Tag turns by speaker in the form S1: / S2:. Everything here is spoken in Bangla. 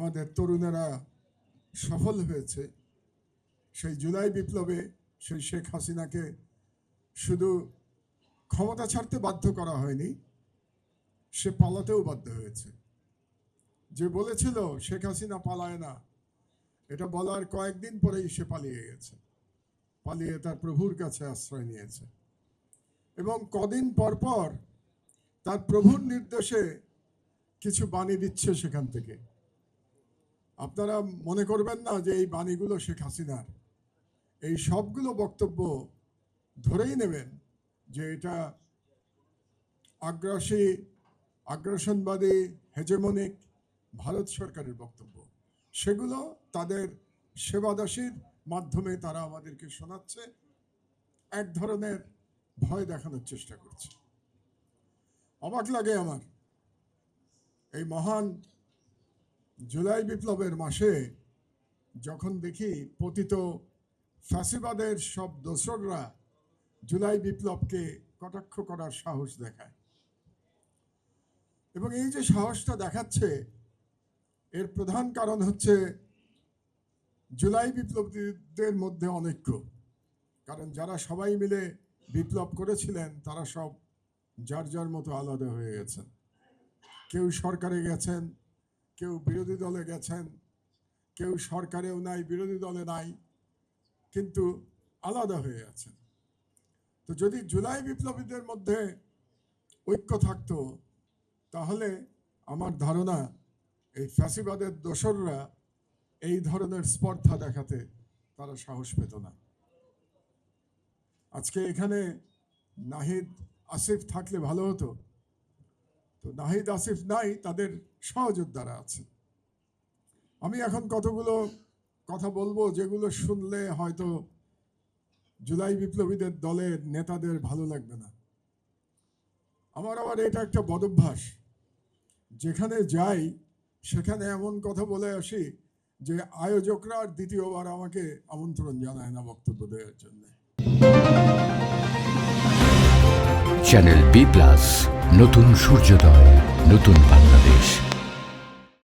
S1: আমাদের তরুণেরা সফল হয়েছে। সেই জুলাই বিপ্লবে সেই শেখ হাসিনাকে শুধু ক্ষমতা ছাড়তে বাধ্য করা হয়নি, সে পালাতেও বাধ্য হয়েছে। যে বলেছিল শেখ হাসিনা পালায় না, এটা বলার কয়েকদিন পরেই সে পালিয়ে গেছে, পালিয়ে তার প্রভুর কাছে আশ্রয় নিয়েছে। এবং কদিন পর পর তার প্রভুর নির্দেশে কিছু বাণী দিচ্ছে সেখান থেকে। আপনারা মনে করবেন না যে এই বাণীগুলো শেখ হাসিনার। এই সবগুলো বক্তব্য ধরেই নেবেন যে এটা আগ্রাসনবাদী হেজেমনিক ভারত সরকারের বক্তব্য। সেগুলো তাদের সেবাদাসীর মাধ্যমে তারা আমাদেরকে শোনাচ্ছে, এক ধরনের ভয় দেখানোর চেষ্টা করছে। অবাক লাগে আমার, এই মহান জুলাই বিপ্লবের মাসে যখন দেখি পতিত ফ্যাসিবাদের সব দোসররা জুলাই বিপ্লবকে কটাক্ষ করার সাহস দেখায়, এবং এই যে সাহসটা দেখাচ্ছে এর প্রধান কারণ হচ্ছে জুলাই বিপ্লবীদের মধ্যে অনৈক্য। কারণ যারা সবাই মিলে বিপ্লব করেছিলেন তারা সব যার যার মতো আলাদা হয়ে গেছেন। কেউ সরকারে গেছেন, কেউ বিরোধী দলে গেছেন, কেউ সরকারেও নাই, বিরোধী দলে নাই, কিন্তু আলাদা হয়ে আছেন। তো যদি জুলাই বিপ্লবীদের মধ্যে ঐক্য থাকতো তাহলে আমার ধারণা এই ফ্যাসিবাদের দোসররা এই ধরনের স্পর্ধা দেখাতে তারা সাহস পেত না। আজকে এখানে নাহিদ আসিফ থাকলে ভালো হতো, তো নাহিদ আসিফ নাই, তাদের সহযোদ্ধারা আছে। আমি এখন কতগুলো কথা বলবো যেগুলো শুনলে হয়তো জুলাই বিপ্লবীদের দলের নেতাদের ভালো লাগবে না। আমার আবার এটা একটা বদভ্যাস, যেখানে যাই সেখানে এমন কথা বলে আসি যে আয়োজকরা আর দ্বিতীয়বার আমাকে আমন্ত্রণ জানায় না বক্তব্য দেওয়ার জন্য।
S2: চ্যানেল বি প্লাস, নতুন সূর্যোদয়, নতুন বাংলাদেশ।